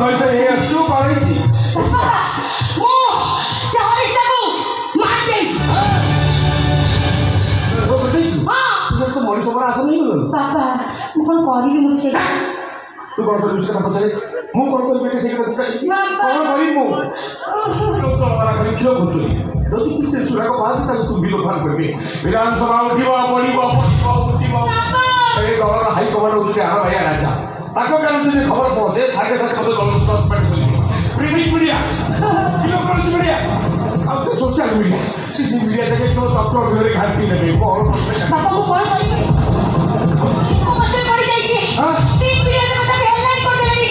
भाई से ये क्यों कर रही थी? वो चावल इसको मार दे। वो बताई तू? हाँ। तुझे तो मॉडी सोमर आसान नहीं होगा। पापा मुझे कॉरी भी मुझे तू कौन कर उसका पता चले मुंह कौन बेटे से कौन करी मुंह तो हमारा करी क्यों बोलते यदि किसी सुरा को बात तक तू भी लोफान करबे विधानसभा उठिबा पड़िबा उठिबा ए गवर हाई कमांड उठे आना भैया राजा ताको कारण तुझे खबर पहुंचे सागे सागे खबर गलत सस्पेंड कर प्रिंट मीडिया इलेक्ट्रॉनिक मीडिया अब तो सोशल मीडिया मीडिया देखे तो डॉक्टर मेरे घर की लगे और पापा को कॉल करी मत पड़ जाएगी। हां प्रिंट मीडिया से मतलब हेडलाइन कर देगी।